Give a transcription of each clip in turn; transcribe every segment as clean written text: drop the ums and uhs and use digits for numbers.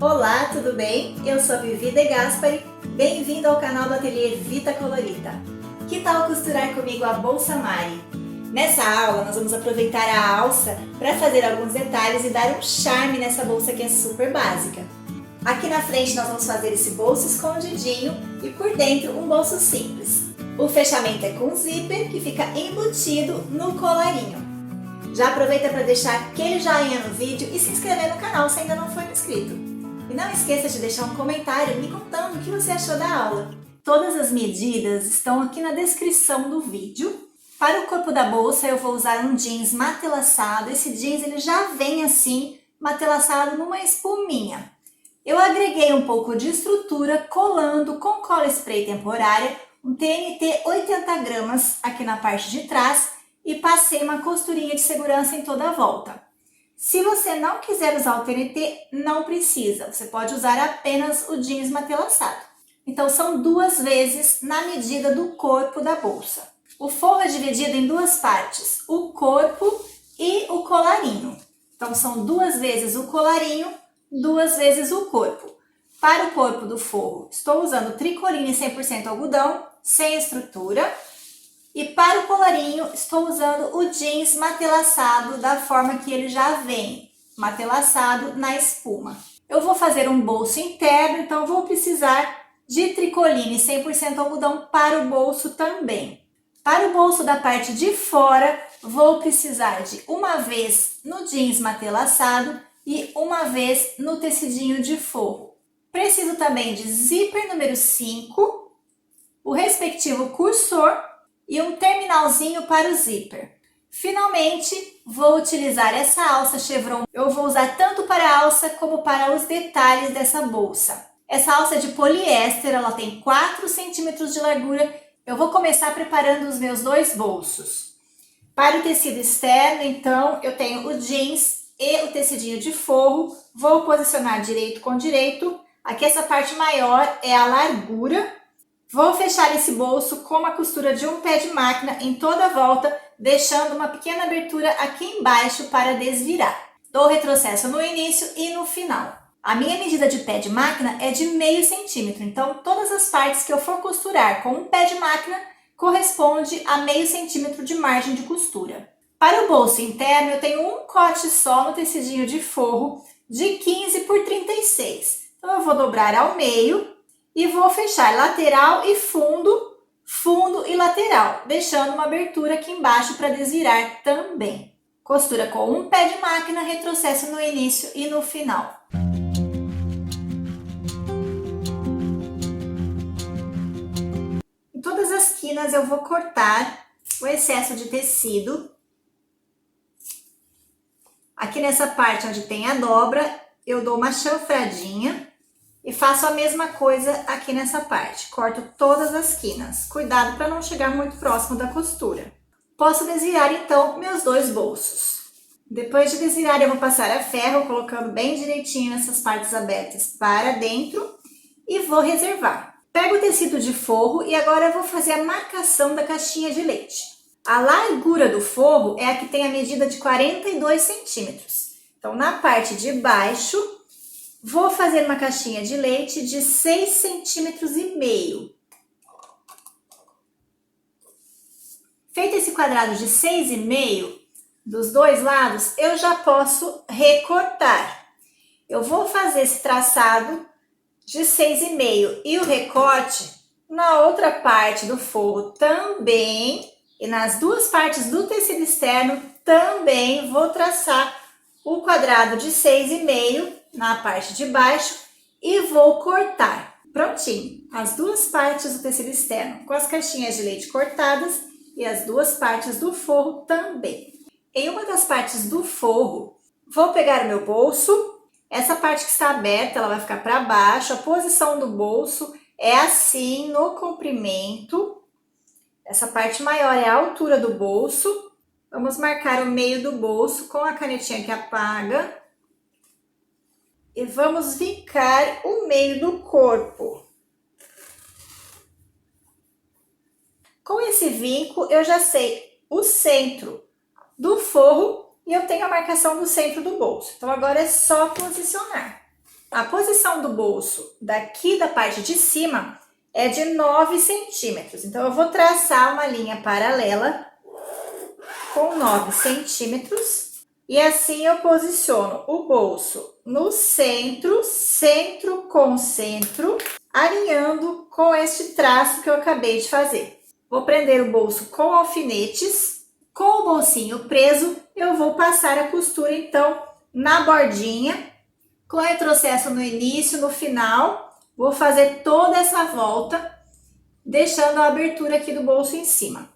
Olá, tudo bem? Eu sou a Vivi De Gaspari, bem-vindo ao canal do Ateliê Vita Colorita. Que tal costurar comigo a Bolsa Mari? Nessa aula nós vamos aproveitar a alça para fazer alguns detalhes e dar um charme nessa bolsa que é super básica. Aqui na frente nós vamos fazer esse bolso escondidinho e por dentro um bolso simples. O fechamento é com zíper que fica embutido no colarinho. Já aproveita para deixar aquele joinha no vídeo e se inscrever no canal se ainda não for inscrito. E não esqueça de deixar um comentário me contando o que você achou da aula. Todas as medidas estão aqui na descrição do vídeo. Para o corpo da bolsa eu vou usar um jeans matelaçado. Esse jeans ele já vem assim, matelaçado numa espuminha. Eu agreguei um pouco de estrutura colando com cola spray temporária, um TNT 80 gramas aqui na parte de trás e passei uma costurinha de segurança em toda a volta. Se você não quiser usar o TNT, não precisa, você pode usar apenas o jeans matelaçado. Então são 2 vezes na medida do corpo da bolsa. O forro é dividido em 2 partes, o corpo e o colarinho. Então são 2 vezes o colarinho, 2 vezes o corpo. Para o corpo do forro, estou usando tricoline 100% algodão, sem estrutura. E para o colarinho, estou usando o jeans matelaçado da forma que ele já vem, matelaçado na espuma. Eu vou fazer um bolso interno, então vou precisar de tricoline 100% algodão para o bolso também. Para o bolso da parte de fora, vou precisar de uma vez no jeans matelaçado e uma vez no tecidinho de forro. Preciso também de zíper número 5, o respectivo cursor e um terminalzinho para o zíper. Finalmente, vou utilizar essa alça chevron. Eu vou usar tanto para a alça como para os detalhes dessa bolsa. Essa alça é de poliéster, ela tem 4 centímetros de largura. Eu vou começar preparando os meus 2 bolsos. Para o tecido externo, então, eu tenho o jeans e o tecidinho de forro. Vou posicionar direito com direito. Aqui essa parte maior é a largura. Vou fechar esse bolso com uma costura de um pé de máquina em toda a volta, deixando uma pequena abertura aqui embaixo para desvirar. Dou retrocesso no início e no final. A minha medida de pé de máquina é de meio centímetro, então todas as partes que eu for costurar com um pé de máquina corresponde a meio centímetro de margem de costura. Para o bolso interno eu tenho um corte só no tecidinho de forro de 15 por 36. Então eu vou dobrar ao meio e vou fechar lateral e fundo, fundo e lateral, deixando uma abertura aqui embaixo para desvirar também. Costura com um pé de máquina, retrocesso no início e no final. Em todas as quinas eu vou cortar o excesso de tecido. Aqui nessa parte onde tem a dobra, eu dou uma chanfradinha. E faço a mesma coisa aqui nessa parte, corto todas as quinas. Cuidado para não chegar muito próximo da costura. Posso desvirar então meus 2 bolsos. Depois de desvirar eu vou passar a ferro, colocando bem direitinho nessas partes abertas para dentro e vou reservar. Pego o tecido de forro e agora eu vou fazer a marcação da caixinha de leite. A largura do forro é a que tem a medida de 42 centímetros. Então na parte de baixo vou fazer uma caixinha de leite de 6,5 centímetros. Feito esse quadrado de 6,5 dos 2 lados, eu já posso recortar. Eu vou fazer esse traçado de 6,5 e o recorte na outra parte do forro também. E nas 2 partes do tecido externo também vou traçar o quadrado de 6,5 na parte de baixo e vou cortar. Prontinho, as 2 partes do tecido externo com as caixinhas de leite cortadas e as 2 partes do forro também. Em uma das partes do forro, vou pegar o meu bolso. Essa parte que está aberta, ela vai ficar para baixo. A posição do bolso é assim no comprimento. Essa parte maior é a altura do bolso. Vamos marcar o meio do bolso com a canetinha que apaga. E vamos vincar o meio do corpo. Com esse vinco, eu já sei o centro do forro e eu tenho a marcação do centro do bolso. Então, agora é só posicionar. A posição do bolso daqui da parte de cima é de 9 centímetros. Então, eu vou traçar uma linha paralela com 9 centímetros. E assim eu posiciono o bolso no centro, centro com centro, alinhando com este traço que eu acabei de fazer. Vou prender o bolso com alfinetes. Com o bolsinho preso, eu vou passar a costura, então, na bordinha, com retrocesso no início, no final. Vou fazer toda essa volta, deixando a abertura aqui do bolso em cima.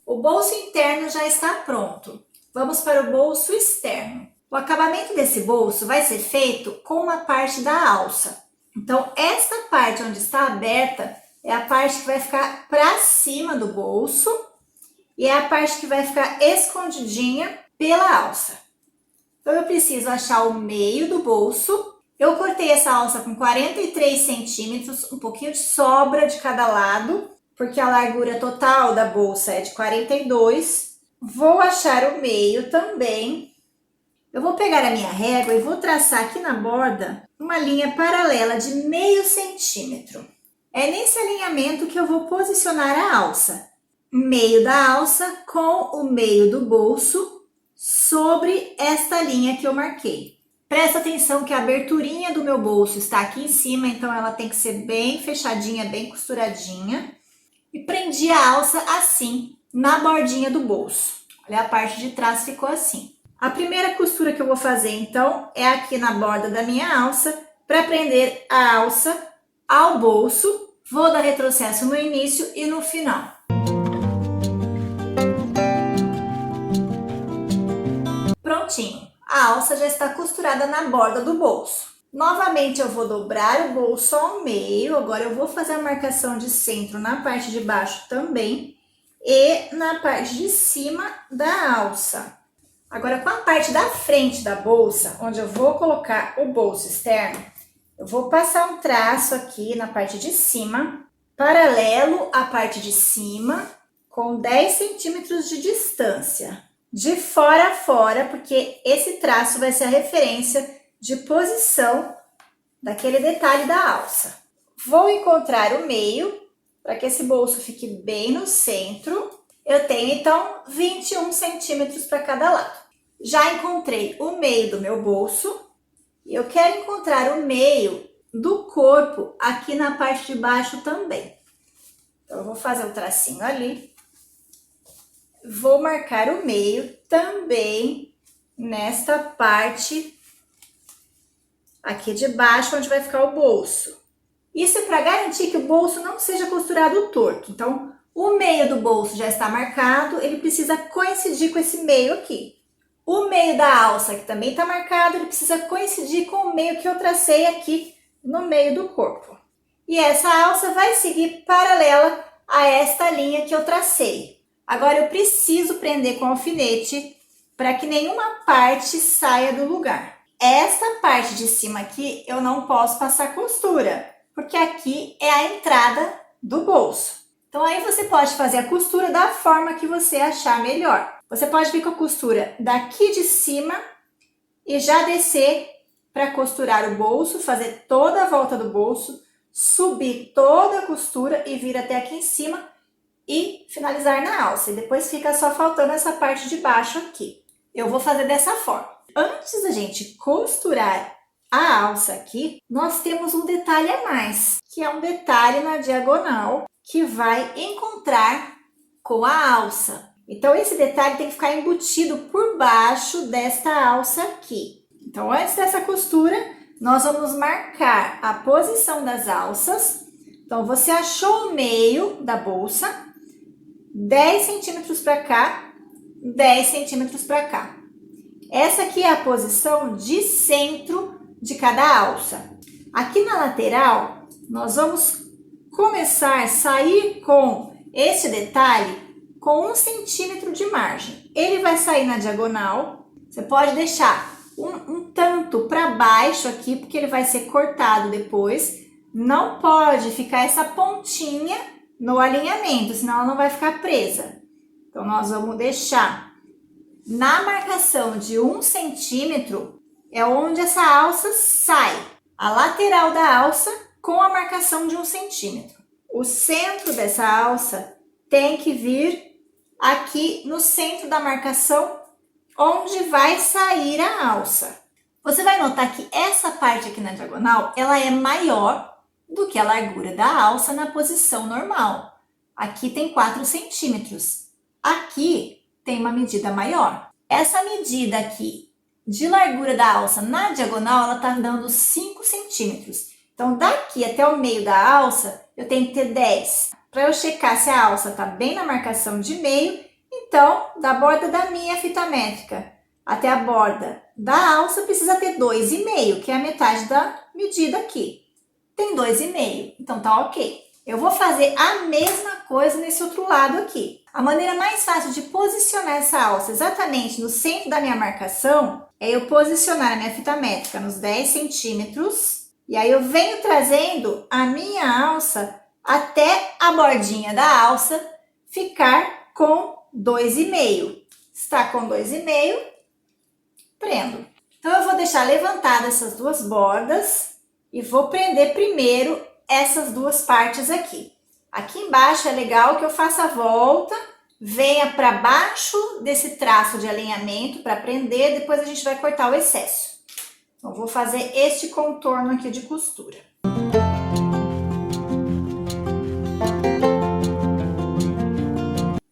O bolso interno já está pronto. Vamos para o bolso externo. O acabamento desse bolso vai ser feito com uma parte da alça. Então, esta parte onde está aberta é a parte que vai ficar para cima do bolso e é a parte que vai ficar escondidinha pela alça. Então, eu preciso achar o meio do bolso. Eu cortei essa alça com 43 centímetros, um pouquinho de sobra de cada lado, porque a largura total da bolsa é de 42. Vou achar o meio também. Eu vou pegar a minha régua e vou traçar aqui na borda uma linha paralela de meio centímetro. É nesse alinhamento que eu vou posicionar a alça. Meio da alça com o meio do bolso sobre esta linha que eu marquei. Presta atenção que a aberturinha do meu bolso está aqui em cima, então ela tem que ser bem fechadinha, bem costuradinha. E prendi a alça assim, na bordinha do bolso. Olha, a parte de trás ficou assim. A primeira costura que eu vou fazer, então, é aqui na borda da minha alça, para prender a alça ao bolso. Vou dar retrocesso no início e no final. Prontinho, a alça já está costurada na borda do bolso. Novamente eu vou dobrar o bolso ao meio, agora eu vou fazer a marcação de centro na parte de baixo também e na parte de cima da alça. Agora com a parte da frente da bolsa, onde eu vou colocar o bolso externo, eu vou passar um traço aqui na parte de cima, paralelo à parte de cima, com 10 centímetros de distância. De fora a fora, porque esse traço vai ser a referência de posição daquele detalhe da alça. Vou encontrar o meio, para que esse bolso fique bem no centro. Eu tenho, então, 21 centímetros para cada lado. Já encontrei o meio do meu bolso. E eu quero encontrar o meio do corpo aqui na parte de baixo também. Então, eu vou fazer o tracinho ali. Vou marcar o meio também nesta parte aqui de baixo, onde vai ficar o bolso. Isso é para garantir que o bolso não seja costurado torto. Então, o meio do bolso já está marcado, ele precisa coincidir com esse meio aqui. O meio da alça, que também está marcado, ele precisa coincidir com o meio que eu tracei aqui no meio do corpo. E essa alça vai seguir paralela a esta linha que eu tracei. Agora eu preciso prender com alfinete para que nenhuma parte saia do lugar. Esta parte de cima aqui eu não posso passar costura, porque aqui é a entrada do bolso. Então aí você pode fazer a costura da forma que você achar melhor. Você pode vir com a costura daqui de cima e já descer para costurar o bolso, fazer toda a volta do bolso, subir toda a costura e vir até aqui em cima e finalizar na alça. E depois fica só faltando essa parte de baixo aqui. Eu vou fazer dessa forma. Antes da gente costurar a alça aqui, nós temos um detalhe a mais, que é um detalhe na diagonal que vai encontrar com a alça. Então, esse detalhe tem que ficar embutido por baixo desta alça aqui. Então, antes dessa costura, nós vamos marcar a posição das alças. Então, você achou o meio da bolsa, 10 centímetros para cá, 10 centímetros para cá. Essa aqui é a posição de centro de cada alça. Aqui na lateral, nós vamos começar a sair com esse detalhe com 1 centímetro de margem. Ele vai sair na diagonal. Você pode deixar um tanto para baixo aqui, porque ele vai ser cortado depois. Não pode ficar essa pontinha no alinhamento, senão ela não vai ficar presa. Então, nós vamos deixar Na marcação de 1 centímetro é onde essa alça sai. A lateral da alça com a marcação de 1 centímetro. O centro dessa alça tem que vir aqui no centro da marcação, onde vai sair a alça. Você vai notar que essa parte aqui na diagonal, ela é maior do que a largura da alça na posição normal. Aqui tem 4 centímetros. Aqui tem uma medida maior. Essa medida aqui de largura da alça na diagonal, ela está dando 5 centímetros. Então, daqui até o meio da alça, eu tenho que ter 10. Para eu checar se a alça está bem na marcação de meio, então, da borda da minha fita métrica até a borda da alça, precisa ter 2,5, que é a metade da medida aqui. Tem 2,5, então tá ok. Eu vou fazer a mesma coisa nesse outro lado aqui. A maneira mais fácil de posicionar essa alça exatamente no centro da minha marcação é eu posicionar a minha fita métrica nos 10 centímetros e aí eu venho trazendo a minha alça até a bordinha da alça ficar com 2,5. Está com 2,5, prendo. Então eu vou deixar levantadas essas duas bordas e vou prender primeiro essas duas partes aqui. Aqui embaixo é legal que eu faça a volta, venha para baixo desse traço de alinhamento para prender, depois a gente vai cortar o excesso. Então vou fazer este contorno aqui de costura.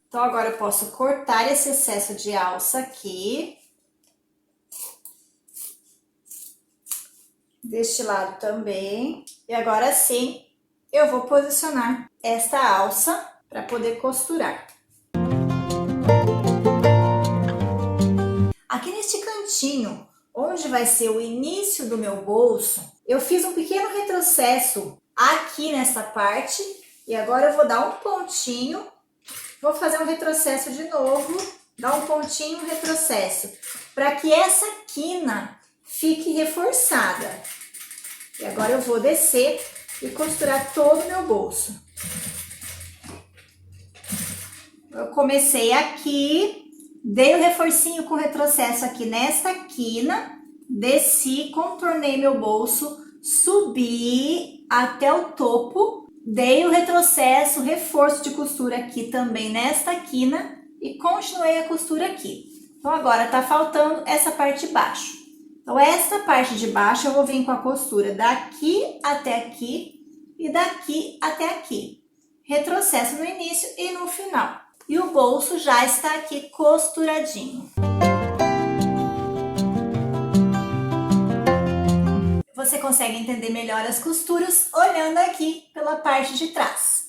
Então agora eu posso cortar esse excesso de alça aqui. Deste lado também. E agora sim, eu vou posicionar esta alça para poder costurar. Aqui neste cantinho, onde vai ser o início do meu bolso, eu fiz um pequeno retrocesso aqui nessa parte. E agora eu vou dar um pontinho, vou fazer um retrocesso de novo, dar um pontinho, um retrocesso, para que essa quina fique reforçada. E agora eu vou descer e costurar todo o meu bolso. Eu comecei aqui, dei o reforcinho com retrocesso aqui nesta quina, desci, contornei meu bolso, subi até o topo, dei o retrocesso, reforço de costura aqui também nesta quina e continuei a costura aqui. Então agora tá faltando essa parte de baixo. Então, esta parte de baixo eu vou vir com a costura daqui até aqui e daqui até aqui. Retrocesso no início e no final. E o bolso já está aqui costuradinho. Você consegue entender melhor as costuras olhando aqui pela parte de trás.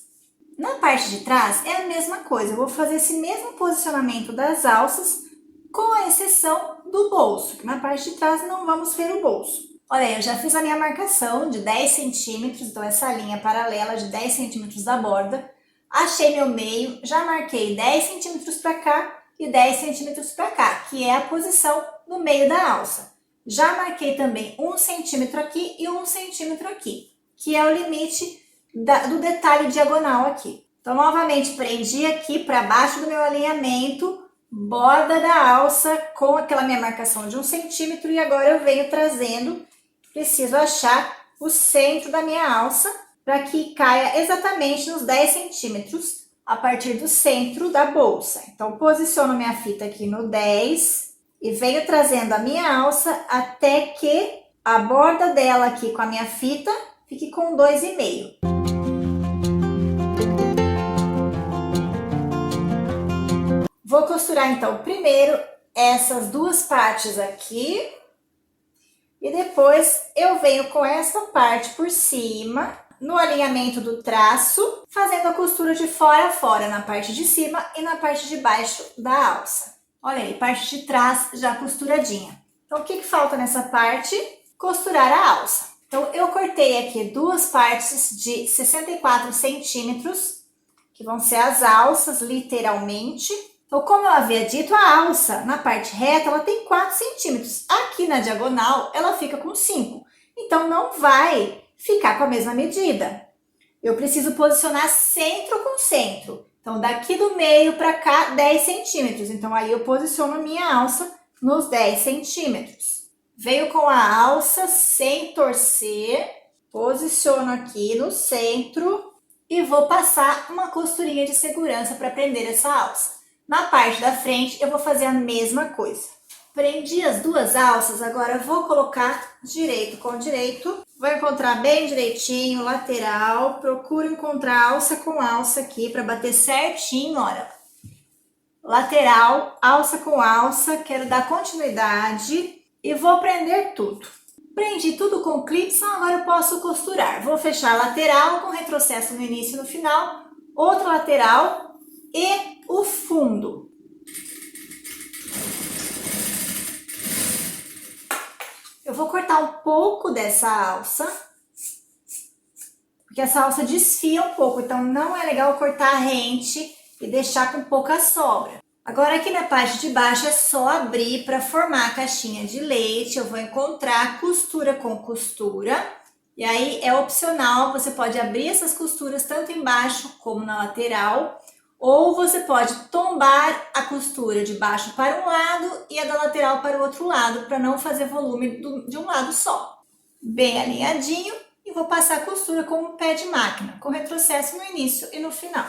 Na parte de trás é a mesma coisa. Eu vou fazer esse mesmo posicionamento das alças, com a exceção do bolso, que na parte de trás não vamos ver o bolso. Olha aí, eu já fiz a minha marcação de 10 centímetros, então essa linha paralela de 10 centímetros da borda. Achei meu meio, já marquei 10 centímetros para cá e 10 centímetros para cá, que é a posição no meio da alça. Já marquei também 1 centímetro aqui e 1 centímetro aqui, que é o limite do detalhe diagonal aqui. Então, novamente, prendi aqui para baixo do meu alinhamento, borda da alça com aquela minha marcação de 1 centímetro e agora eu venho trazendo, preciso achar o centro da minha alça para que caia exatamente nos 10 centímetros a partir do centro da bolsa. Então, posiciono minha fita aqui no 10 e venho trazendo a minha alça até que a borda dela aqui com a minha fita fique com 2,5. Vou costurar então primeiro essas duas partes aqui e depois eu venho com essa parte por cima, no alinhamento do traço, fazendo a costura de fora a fora na parte de cima e na parte de baixo da alça. Olha aí, parte de trás já costuradinha. Então o que falta nessa parte? Costurar a alça. Então eu cortei aqui duas partes de 64 centímetros, que vão ser as alças literalmente. Então, como eu havia dito, a alça na parte reta ela tem 4 centímetros. Aqui na diagonal ela fica com 5. Então, não vai ficar com a mesma medida. Eu preciso posicionar centro com centro. Então, daqui do meio para cá, 10 centímetros. Então, aí eu posiciono a minha alça nos 10 centímetros. Venho com a alça sem torcer, posiciono aqui no centro e vou passar uma costurinha de segurança para prender essa alça. Na parte da frente, eu vou fazer a mesma coisa. Prendi as duas alças, agora vou colocar direito com direito. Vou encontrar bem direitinho, lateral. Procuro encontrar alça com alça aqui para bater certinho, olha. Lateral, alça com alça, quero dar continuidade e vou prender tudo. Prendi tudo com clips, agora eu posso costurar. Vou fechar a lateral com retrocesso no início e no final, outra lateral e o fundo. Eu vou cortar um pouco dessa alça, porque essa alça desfia um pouco, então não é legal cortar rente e deixar com pouca sobra. Agora aqui na parte de baixo é só abrir para formar a caixinha de leite. Eu vou encontrar costura com costura. E aí é opcional, você pode abrir essas costuras tanto embaixo como na lateral. Ou você pode tombar a costura de baixo para um lado e a da lateral para o outro lado, para não fazer volume de um lado só. Bem alinhadinho e vou passar a costura com um pé de máquina, com retrocesso no início e no final.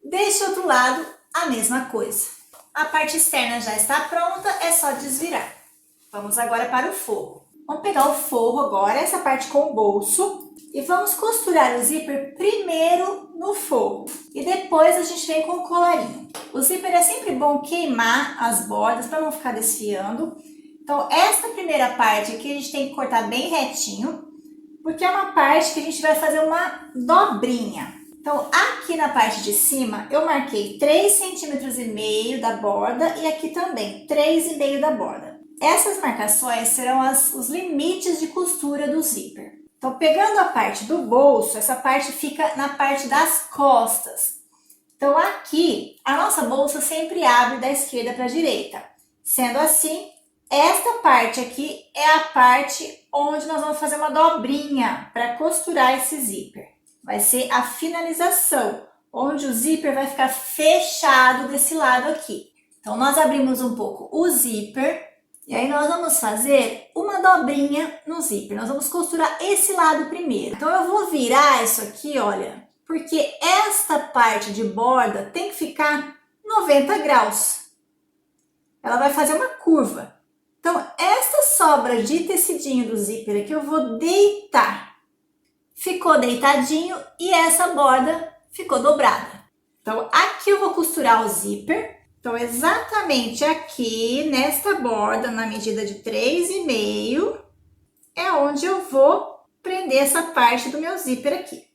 Deste outro lado, a mesma coisa. A parte externa já está pronta, é só desvirar. Vamos agora para o forro. Vamos pegar o forro agora, essa parte com o bolso, e vamos costurar o zíper primeiro no forro. E depois a gente vem com o colarinho. O zíper é sempre bom queimar as bordas para não ficar desfiando. Então, essa primeira parte aqui a gente tem que cortar bem retinho, porque é uma parte que a gente vai fazer uma dobrinha. Então, aqui na parte de cima, eu marquei 3,5 cm da borda e aqui também 3,5 da borda. Essas marcações serão os limites de costura do zíper. Então, pegando a parte do bolso, essa parte fica na parte das costas. Então, aqui, a nossa bolsa sempre abre da esquerda para a direita. Sendo assim, esta parte aqui é a parte onde nós vamos fazer uma dobrinha para costurar esse zíper. Vai ser a finalização, onde o zíper vai ficar fechado desse lado aqui. Então, nós abrimos um pouco o zíper e aí nós vamos fazer uma dobrinha no zíper. Nós vamos costurar esse lado primeiro. Então, eu vou virar isso aqui, olha, porque esta parte de borda tem que ficar 90 graus. Ela vai fazer uma curva. Então, esta sobra de tecidinho do zíper aqui eu vou deitar. Ficou deitadinho e essa borda ficou dobrada. Então, aqui eu vou costurar o zíper. Então, exatamente aqui, nesta borda, na medida de 3,5, é onde eu vou prender essa parte do meu zíper aqui.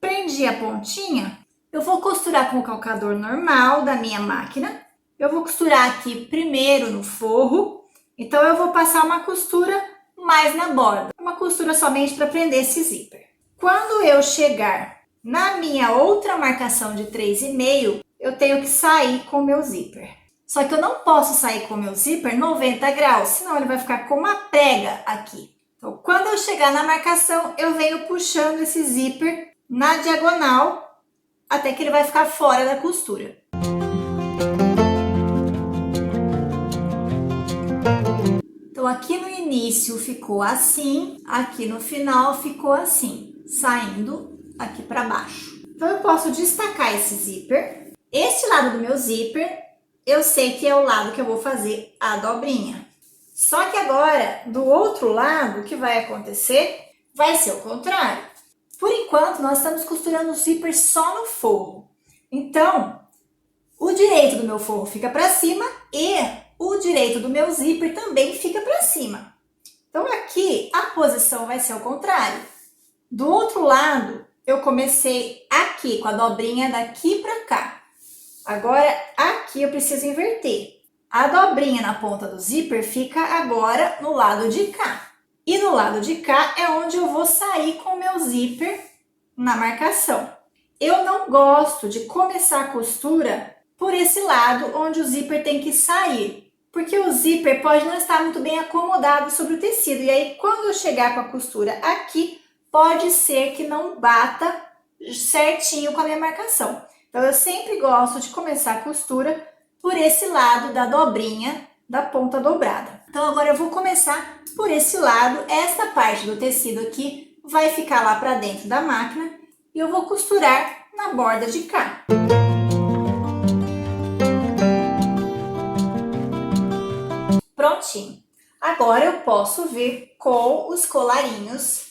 Prendi a pontinha, eu vou costurar com o calcador normal da minha máquina. Eu vou costurar aqui primeiro no forro. Então, eu vou passar uma costura mais na borda. Uma costura somente para prender esse zíper. Quando eu chegar na minha outra marcação de 3,5, eu tenho que sair com o meu zíper. Só que eu não posso sair com o meu zíper 90 graus, senão ele vai ficar com uma prega aqui. Então, quando eu chegar na marcação, eu venho puxando esse zíper na diagonal, até que ele vai ficar fora da costura. Então, aqui no início ficou assim, aqui no final ficou assim, saindo aqui para baixo. Então, eu posso destacar esse zíper. Este lado do meu zíper, eu sei que é o lado que eu vou fazer a dobrinha. Só que agora, do outro lado, o que vai acontecer vai ser o contrário. Por enquanto, nós estamos costurando o zíper só no forro. Então, o direito do meu forro fica para cima e o direito do meu zíper também fica para cima. Então, aqui, a posição vai ser o contrário. Do outro lado, eu comecei aqui com a dobrinha daqui para cá. Agora, aqui eu preciso inverter. A dobrinha na ponta do zíper fica agora no lado de cá. E no lado de cá é onde eu vou sair com o meu zíper na marcação. Eu não gosto de começar a costura por esse lado onde o zíper tem que sair. porque o zíper pode não estar muito bem acomodado sobre o tecido. E aí, quando eu chegar com a costura aqui, pode ser que não bata certinho com a minha marcação. Então, eu sempre gosto de começar a costura por esse lado da dobrinha da ponta dobrada. Então, agora eu vou começar por esse lado. Esta parte do tecido aqui vai ficar lá para dentro da máquina e eu vou costurar na borda de cá. Prontinho. Agora eu posso vir com os colarinhos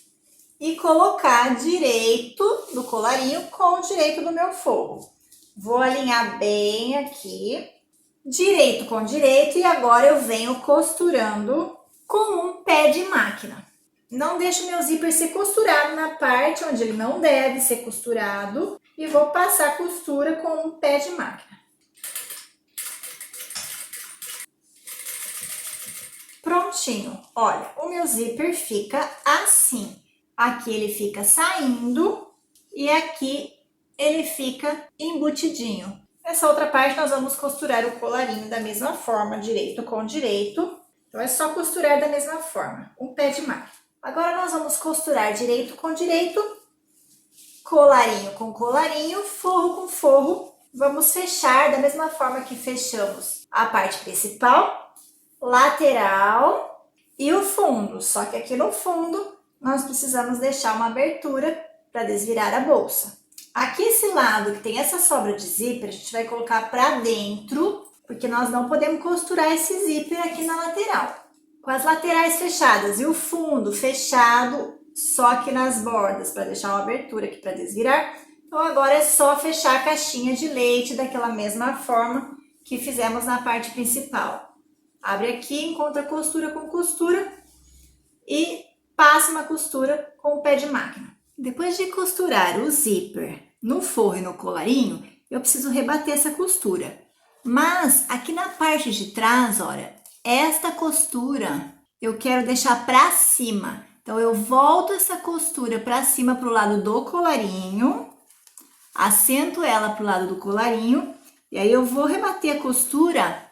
e colocar direito do colarinho com o direito do meu forro. Vou alinhar bem aqui, direito com direito, e agora eu venho costurando com um pé de máquina. Não deixo meu zíper ser costurado na parte onde ele não deve ser costurado e vou passar a costura com um pé de máquina. Prontinho. Olha, o meu zíper fica assim. Aqui ele fica saindo e aqui ele fica embutidinho. Nessa outra parte nós vamos costurar o colarinho da mesma forma, direito com direito. Então é só costurar da mesma forma, um pé de máquina. Agora nós vamos costurar direito com direito, colarinho com colarinho, forro com forro. Vamos fechar da mesma forma que fechamos a parte principal, lateral e o fundo. Só que aqui no fundo nós precisamos deixar uma abertura para desvirar a bolsa. Aqui esse lado que tem essa sobra de zíper, a gente vai colocar para dentro, porque nós não podemos costurar esse zíper aqui na lateral. Com as laterais fechadas e o fundo fechado, só aqui nas bordas, para deixar uma abertura aqui para desvirar. Então agora é só fechar a caixinha de leite daquela mesma forma que fizemos na parte principal. Abre aqui, encontra costura com costura e passa uma costura com o pé de máquina. Depois de costurar o zíper no forro e no colarinho, eu preciso rebater essa costura. Mas aqui na parte de trás, olha, esta costura eu quero deixar para cima. Então eu volto essa costura para cima para o lado do colarinho, assento ela para o lado do colarinho e aí eu vou rebater a costura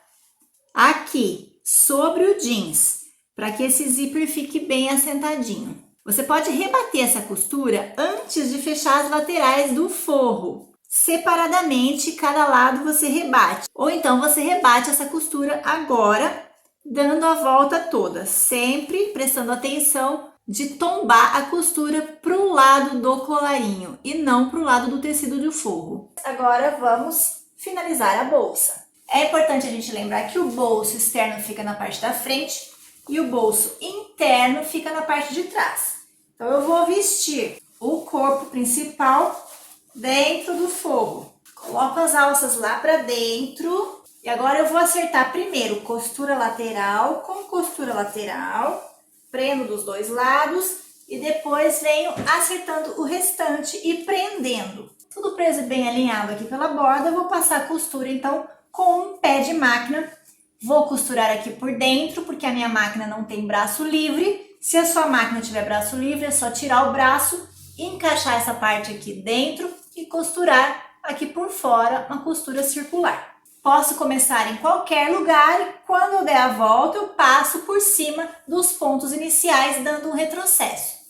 aqui sobre o jeans, para que esse zíper fique bem assentadinho. Você pode rebater essa costura antes de fechar as laterais do forro. Separadamente, cada lado você rebate. Ou então você rebate essa costura agora, dando a volta toda. Sempre prestando atenção de tombar a costura para o lado do colarinho e não para o lado do tecido do forro. Agora vamos finalizar a bolsa. É importante a gente lembrar que o bolso externo fica na parte da frente e o bolso interno fica na parte de trás. Então eu vou vestir o corpo principal dentro do forro. Coloco as alças lá para dentro e agora eu vou acertar primeiro costura lateral com costura lateral, prendo dos dois lados e depois venho acertando o restante e prendendo. Tudo preso e bem alinhado aqui pela borda, eu vou passar a costura então com um pé de máquina. Vou costurar aqui por dentro, porque a minha máquina não tem braço livre. Se a sua máquina tiver braço livre, é só tirar o braço, encaixar essa parte aqui dentro e costurar aqui por fora uma costura circular. Posso começar em qualquer lugar e quando eu der a volta, eu passo por cima dos pontos iniciais, dando um retrocesso.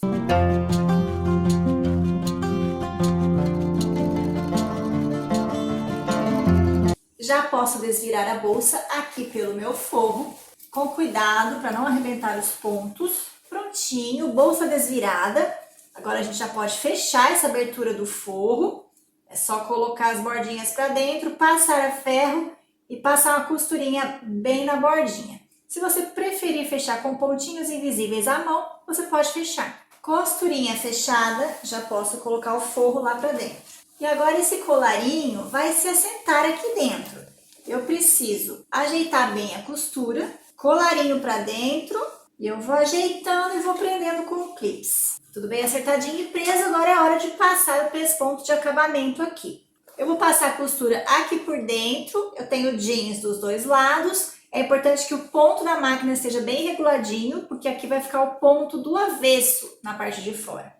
Já posso desvirar a bolsa aqui pelo meu forro, com cuidado para não arrebentar os pontos. Prontinho, bolsa desvirada. Agora a gente já pode fechar essa abertura do forro. É só colocar as bordinhas para dentro, passar a ferro e passar uma costurinha bem na bordinha. Se você preferir fechar com pontinhos invisíveis à mão, você pode fechar. Costurinha fechada, já posso colocar o forro lá para dentro. E agora esse colarinho vai se assentar aqui dentro. Eu preciso ajeitar bem a costura, colarinho para dentro, e eu vou ajeitando e vou prendendo com clips. Tudo bem acertadinho e preso, agora é hora de passar o pesponto de acabamento aqui. Eu vou passar a costura aqui por dentro, eu tenho jeans dos dois lados. É importante que o ponto da máquina esteja bem reguladinho, porque aqui vai ficar o ponto do avesso na parte de fora.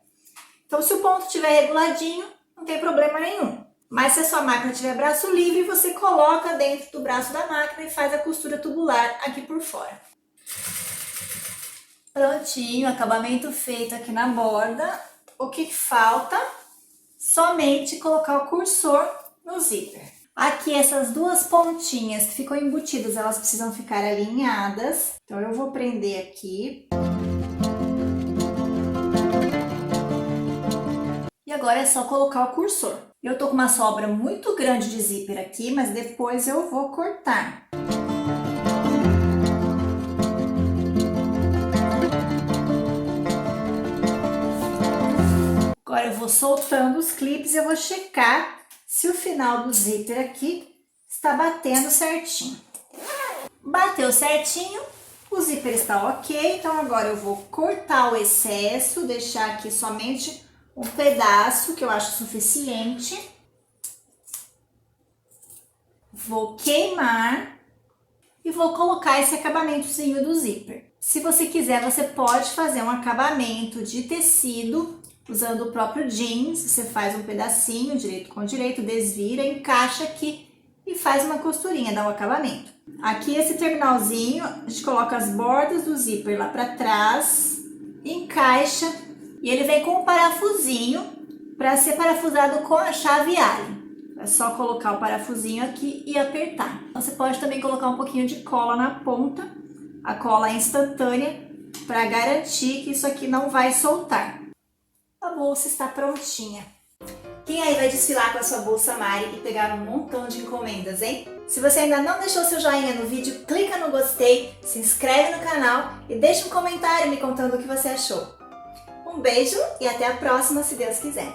Então, se o ponto estiver reguladinho, não tem problema nenhum. Mas se a sua máquina tiver braço livre, você coloca dentro do braço da máquina e faz a costura tubular aqui por fora. Prontinho, acabamento feito aqui na borda. O que falta? Somente colocar o cursor no zíper. Aqui essas duas pontinhas que ficam embutidas, elas precisam ficar alinhadas. Então eu vou prender aqui. E agora é só colocar o cursor. Eu tô com uma sobra muito grande de zíper aqui, mas depois eu vou cortar. Agora eu vou soltando os clipes e eu vou checar se o final do zíper aqui está batendo certinho. Bateu certinho, o zíper está ok, então agora eu vou cortar o excesso, deixar aqui somente um pedaço que eu acho suficiente. Vou queimar e vou colocar esse acabamentozinho do zíper. Se você quiser, você pode fazer um acabamento de tecido usando o próprio jeans. Você faz um pedacinho direito com direito, desvira, encaixa aqui e faz uma costurinha, dá um acabamento. Aqui esse terminalzinho, a gente coloca as bordas do zíper lá para trás, encaixa e ele vem com um parafusinho para ser parafusado com a chave Allen. É só colocar o parafusinho aqui e apertar. Você pode também colocar um pouquinho de cola na ponta, a cola é instantânea, para garantir que isso aqui não vai soltar. A bolsa está prontinha. Quem aí vai desfilar com a sua bolsa Mari e pegar um montão de encomendas, hein? Se você ainda não deixou seu joinha no vídeo, clica no gostei, se inscreve no canal e deixa um comentário me contando o que você achou. Um beijo e até a próxima, se Deus quiser!